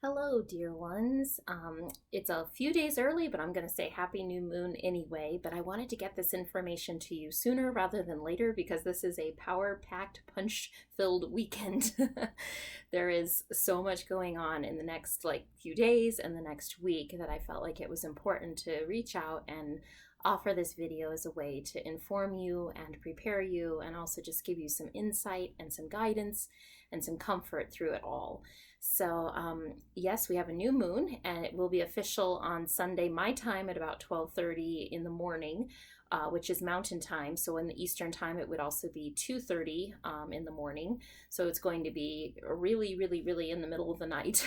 Hello, dear ones. It's a few days early, but I'm going to say Happy New Moon anyway. But I wanted to get this information to you sooner rather than later because this is a power-packed, punch-filled weekend. There is so much going on in the next few days and the next week that I felt like it was important to reach out and offer this video as a way to inform you and prepare you and also just give you some insight and some guidance and some comfort through it all. So yes, we have a new moon and it will be official on Sunday, my time at about 12:30 in the morning, which is mountain time. So in the Eastern time, it would also be 2:30 in the morning. So it's going to be really, really, really in the middle of the night.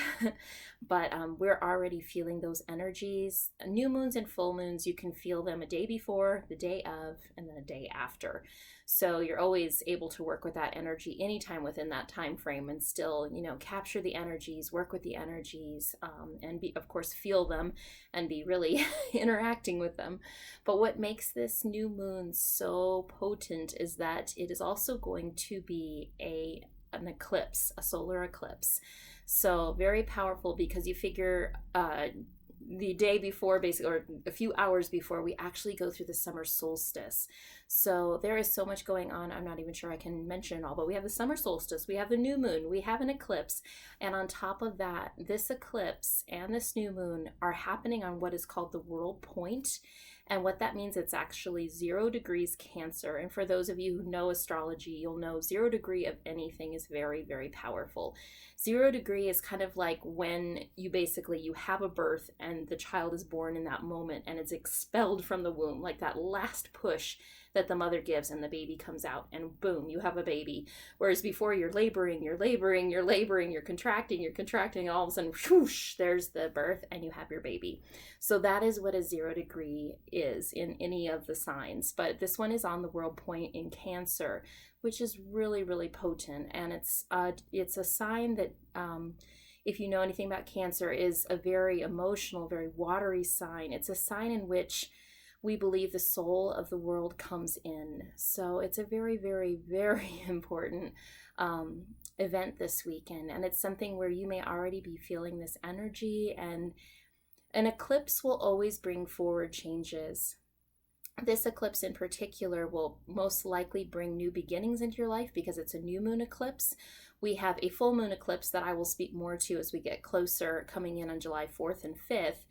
But we're already feeling those energies. New moons and full moons, you can feel them a day before, the day of, and then a day after. So you're always able to work with that energy anytime within that time frame and still, capture the energies, work with the energies, and of course, feel them and be really interacting with them. But what makes this new moon so potent is that it is also going to be an eclipse, a solar eclipse. So very powerful because you figure the day before, basically, or a few hours before, we actually go through the summer solstice. So there is so much going on. I'm not even sure I can mention it all, but we have the summer solstice, we have the new moon, we have an eclipse. And on top of that, this eclipse and this new moon are happening on what is called the world point. And what that means, it's actually 0 degrees Cancer. And for those of you who know astrology, you'll know 0 degree of anything is very, very powerful. 0 degree is kind of like when you have a birth and the child is born in that moment and it's expelled from the womb, like that last push that the mother gives and the baby comes out and boom, you have a baby. Whereas before you're laboring, you're contracting, and all of a sudden, whoosh, there's the birth and you have your baby. So that is what a 0 degree is in any of the signs. But this one is on the world point in Cancer, which is really, really potent. And it's a sign that, if you know anything about Cancer, is a very emotional, very watery sign. It's a sign in which we believe the soul of the world comes in. So it's a very, very, very important event this weekend. And it's something where you may already be feeling this energy, and an eclipse will always bring forward changes. This eclipse in particular will most likely bring new beginnings into your life because it's a new moon eclipse. We have a full moon eclipse that I will speak more to as we get closer, coming in on July 4th and 5th.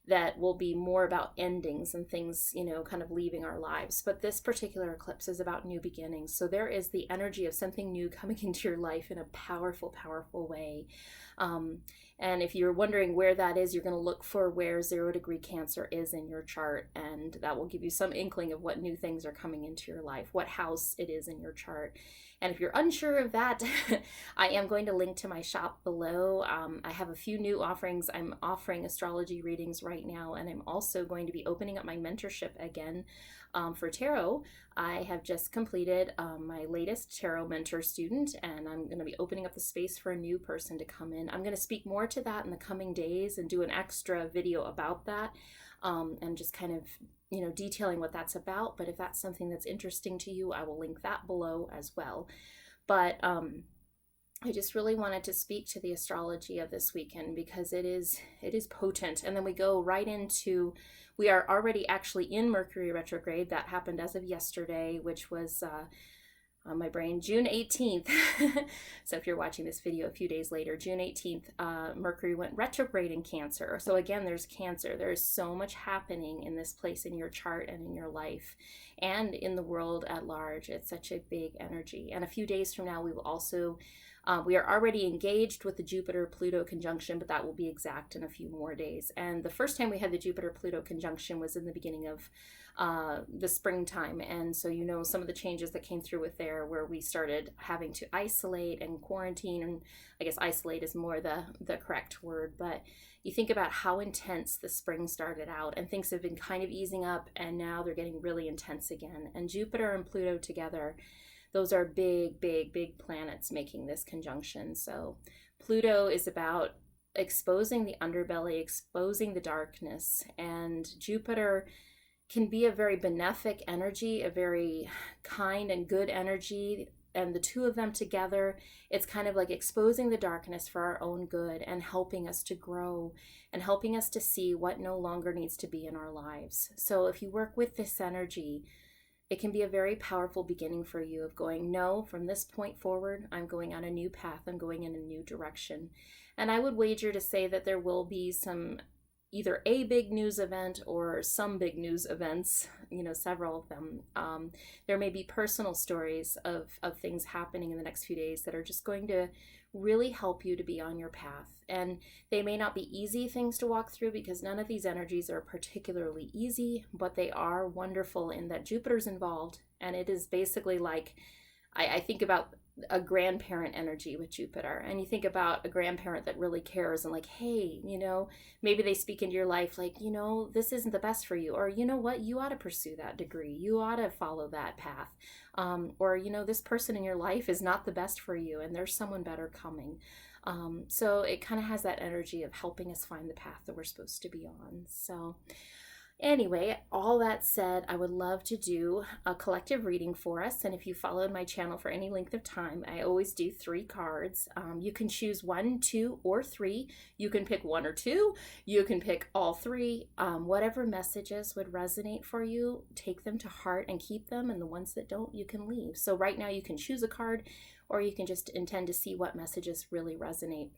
That will be more about endings and things, kind of leaving our lives. But this particular eclipse is about new beginnings. So there is the energy of something new coming into your life in a powerful, powerful way. And if you're wondering where that is, you're going to look for where 0 degree Cancer is in your chart. And that will give you some inkling of what new things are coming into your life, what house it is in your chart. And if you're unsure of that, I am going to link to my shop below. I have a few new offerings. I'm offering astrology readings right now, and I'm also going to be opening up my mentorship again for tarot. I have just completed my latest tarot mentor student, and I'm going to be opening up the space for a new person to come in. I'm going to speak more to that in the coming days and do an extra video about that, and just kind of detailing what that's about. But if that's something that's interesting to you, I will link that below as well. But I just really wanted to speak to the astrology of this weekend because it is potent. And then we go right into, we are already actually in Mercury retrograde. That happened as of yesterday, which was on my brain, June 18th. So if you're watching this video a few days later, June 18th, Mercury went retrograde in Cancer. So again, there's Cancer. There's so much happening in this place in your chart and in your life and in the world at large. It's such a big energy. And a few days from now, we will also, we are already engaged with the Jupiter-Pluto conjunction, but that will be exact in a few more days. And the first time we had the Jupiter-Pluto conjunction was in the beginning of the springtime. And so, some of the changes that came through with there, where we started having to isolate and quarantine, and I guess isolate is more the correct word, but you think about how intense the spring started out, and things have been kind of easing up, and now they're getting really intense again. And Jupiter and Pluto together, those are big, big, big planets making this conjunction. So Pluto is about exposing the underbelly, exposing the darkness, and Jupiter can be a very benefic energy, a very kind and good energy, and the two of them together, it's kind of like exposing the darkness for our own good and helping us to grow and helping us to see what no longer needs to be in our lives. So if you work with this energy, it can be a very powerful beginning for you of going, no, from this point forward, I'm going on a new path. I'm going in a new direction. And I would wager to say that there will be some, either a big news event or some big news events, several of them. There may be personal stories of things happening in the next few days that are just going to really help you to be on your path. And they may not be easy things to walk through because none of these energies are particularly easy, but they are wonderful in that Jupiter's involved. And it is basically like, I think about a grandparent energy with Jupiter, and you think about a grandparent that really cares and like, hey, maybe they speak into your life like, this isn't the best for you, or you know what, you ought to pursue that degree, you ought to follow that path, or this person in your life is not the best for you and there's someone better coming. So it kind of has that energy of helping us find the path that we're supposed to be on. So anyway, all that said, I would love to do a collective reading for us. And if you followed my channel for any length of time, I always do 3 cards. You can choose 1, 2, or 3. You can pick 1 or 2. You can pick all 3. Whatever messages would resonate for you, take them to heart and keep them. And the ones that don't, you can leave. So right now you can choose a card, or you can just intend to see what messages really resonate.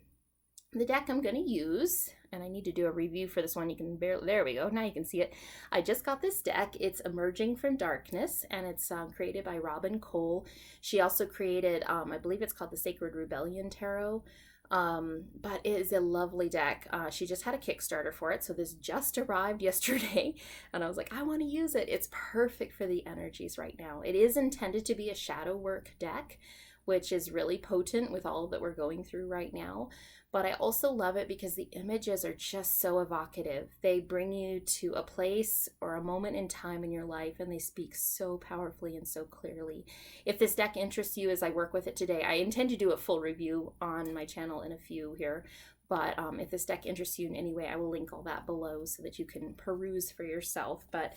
The deck I'm going to use, and I need to do a review for this one. You can barely, there we go. Now you can see it. I just got this deck. It's Emerging from Darkness, and it's created by Robin Cole. She also created, I believe it's called the Sacred Rebellion Tarot. But it is a lovely deck. She just had a Kickstarter for it, so this just arrived yesterday, and I was like, I want to use it. It's perfect for the energies right now. It is intended to be a shadow work deck, which is really potent with all that we're going through right now. But I also love it because the images are just so evocative. They bring you to a place or a moment in time in your life, and they speak so powerfully and so clearly. If this deck interests you as I work with it today, I intend to do a full review on my channel in a few here. But if this deck interests you in any way, I will link all that below so that you can peruse for yourself. But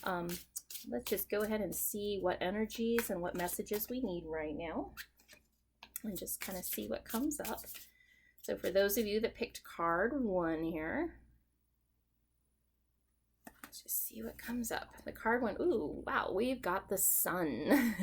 let's just go ahead and see what energies and what messages we need right now, and just kind of see what comes up. So for those of you that picked card 1 here, let's just see what comes up. The card 1, ooh, wow, we've got the Sun.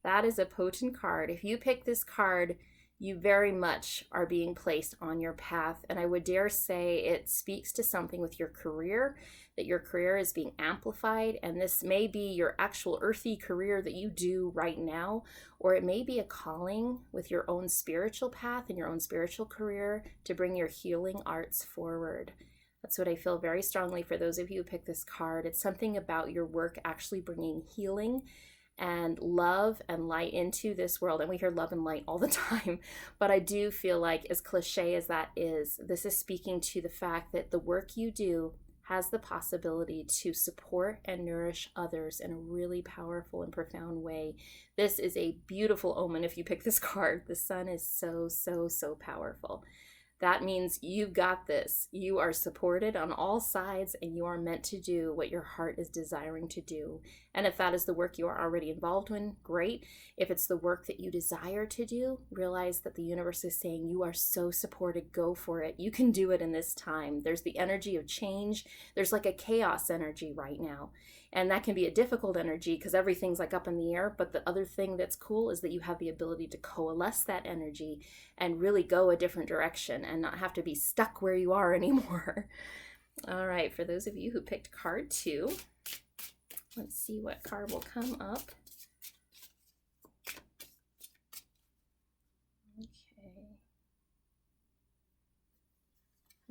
That is a potent card. If you pick this card, you very much are being placed on your path. And I would dare say it speaks to something with your career, that your career is being amplified. And this may be your actual earthy career that you do right now, or it may be a calling with your own spiritual path and your own spiritual career to bring your healing arts forward. That's what I feel very strongly for those of you who pick this card. It's something about your work actually bringing healing and love and light into this world. And we hear love and light all the time, but I do feel like, as cliche as that is, this is speaking to the fact that the work you do has the possibility to support and nourish others in a really powerful and profound way. This is a beautiful omen if you pick this card. The Sun is so, so, so powerful. That means you've got this. You are supported on all sides, and you are meant to do what your heart is desiring to do. And if that is the work you are already involved in, great. If it's the work that you desire to do, realize that the universe is saying you are so supported. Go for it. You can do it in this time. There's the energy of change. There's like a chaos energy right now. And that can be a difficult energy because everything's like up in the air. But the other thing that's cool is that you have the ability to coalesce that energy and really go a different direction and not have to be stuck where you are anymore. All right, for those of you who picked card 2, let's see what card will come up.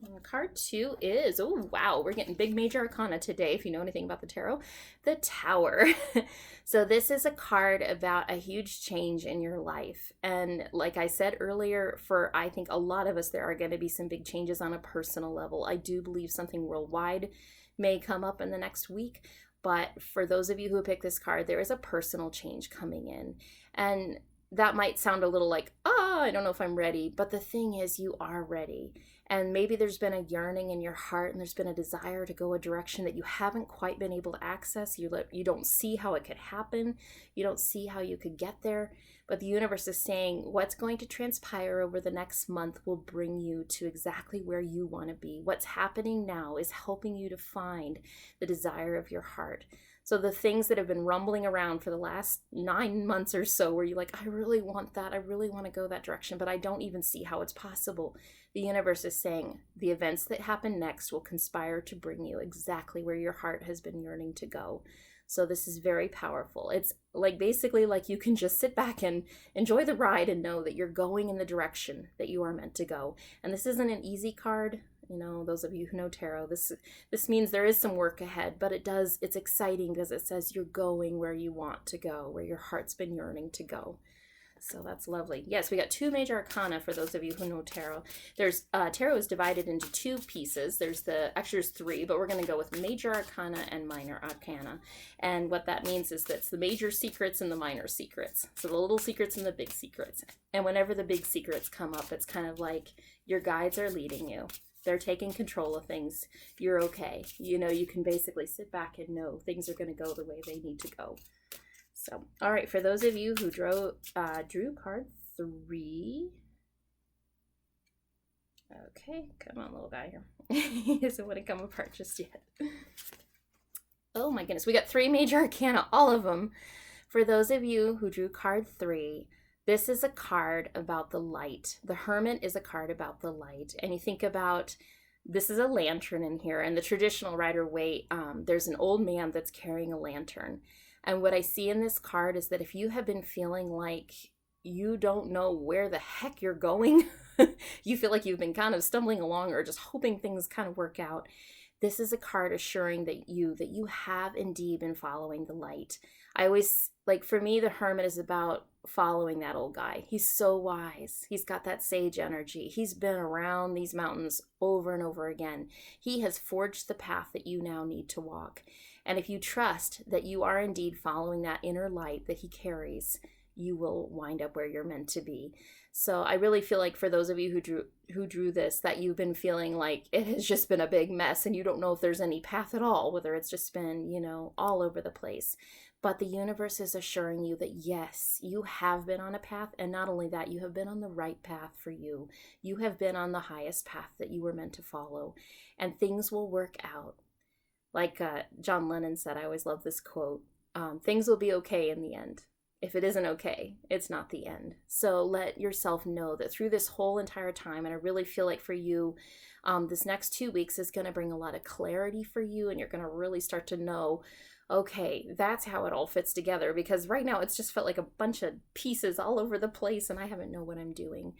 And card 2 is, oh wow, we're getting big major arcana today, if you know anything about the tarot, the Tower. So this is a card about a huge change in your life. And like I said earlier, for I think a lot of us, there are going to be some big changes on a personal level. I do believe something worldwide may come up in the next week. But for those of you who pick this card, there is a personal change coming in. And that might sound a little like, I don't know if I'm ready. But the thing is, you are ready. And maybe there's been a yearning in your heart and there's been a desire to go a direction that you haven't quite been able to access. You don't see how it could happen. You don't see how you could get there. But the universe is saying what's going to transpire over the next month will bring you to exactly where you want to be. What's happening now is helping you to find the desire of your heart. So the things that have been rumbling around for the last 9 months or so, where you're like, I really want that, I really want to go that direction, but I don't even see how it's possible. The universe is saying the events that happen next will conspire to bring you exactly where your heart has been yearning to go. So this is very powerful. It's like basically like you can just sit back and enjoy the ride and know that you're going in the direction that you are meant to go. And this isn't an easy card. You know, those of you who know tarot, this means there is some work ahead, but it's exciting because it says you're going where you want to go, where your heart's been yearning to go. So that's lovely. Yes, we got 2 major arcana for those of you who know tarot. There's tarot is divided into 2 pieces. Actually there's 3, but we're going to go with major arcana and minor arcana. And what that means is that's the major secrets and the minor secrets. So the little secrets and the big secrets. And whenever the big secrets come up, it's kind of like your guides are leading you. They're taking control of things. You're okay. You know, you can basically sit back and know things are going to go the way they need to go. So, all right, for those of you who drew card 3. Okay, come on, little guy here. He doesn't want to come apart just yet. Oh my goodness, we got 3 major arcana, all of them. For those of you who drew card 3, this is a card about the light. The Hermit is a card about the light. And you think about, this is a lantern in here. And the traditional Rider-Waite, there's an old man that's carrying a lantern. And what I see in this card is that if you have been feeling like you don't know where the heck you're going, you feel like you've been kind of stumbling along or just hoping things kind of work out, this is a card assuring that you have indeed been following the light. I always, like for me, the Hermit is about following that old guy. He's so wise. He's got that sage energy. He's been around these mountains over and over again. He has forged the path that you now need to walk. And if you trust that you are indeed following that inner light that he carries, you will wind up where you're meant to be. So I really feel like for those of you who drew this, that you've been feeling like it has just been a big mess and you don't know if there's any path at all, whether it's just been, you know, all over the place. But the universe is assuring you that yes, you have been on a path, and not only that, you have been on the right path for you. You have been on the highest path that you were meant to follow, and things will work out. Like John Lennon said, I always love this quote, things will be okay in the end. If it isn't okay, it's not the end. So let yourself know that through this whole entire time, and I really feel like for you, this next 2 weeks is going to bring a lot of clarity for you, and you're going to really start to know, okay, that's how it all fits together. Because right now it's just felt like a bunch of pieces all over the place, and I haven't known what I'm doing.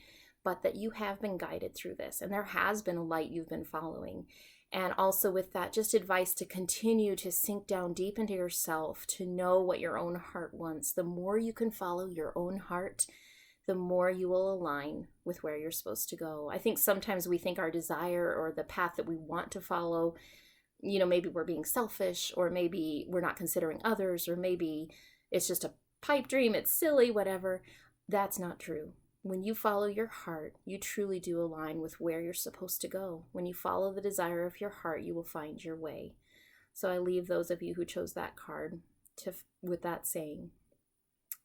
But that you have been guided through this, and there has been a light you've been following. And also with that, just advice to continue to sink down deep into yourself, to know what your own heart wants. The more you can follow your own heart, the more you will align with where you're supposed to go. I think sometimes we think our desire or the path that we want to follow, you know, maybe we're being selfish, or maybe we're not considering others, or maybe it's just a pipe dream, it's silly, whatever. That's not true. When you follow your heart, you truly do align with where you're supposed to go. When you follow the desire of your heart, you will find your way. So I leave those of you who chose that card with that saying,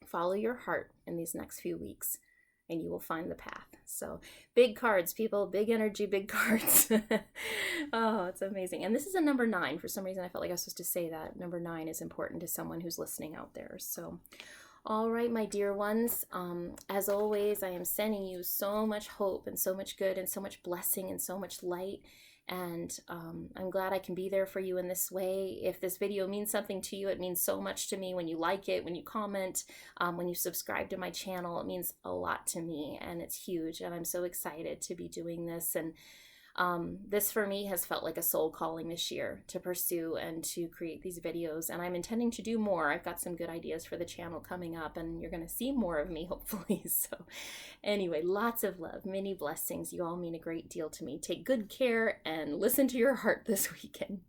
follow your heart in these next few weeks, and you will find the path. So big cards, people, big energy, big cards. Oh, it's amazing. And this is a number 9. For some reason, I felt like I was supposed to say that. Number 9 is important to someone who's listening out there. So all right, my dear ones, as always, I am sending you so much hope and so much good and so much blessing and so much light. And I'm glad I can be there for you in this way. If this video means something to you, it means so much to me when you like it, when you comment, when you subscribe to my channel. It means a lot to me, and it's huge. And I'm so excited to be doing this. And this for me has felt like a soul calling this year, to pursue and to create these videos, and I'm intending to do more. I've got some good ideas for the channel coming up, and you're going to see more of me hopefully. So anyway, lots of love, many blessings. You all mean a great deal to me. Take good care and listen to your heart this weekend.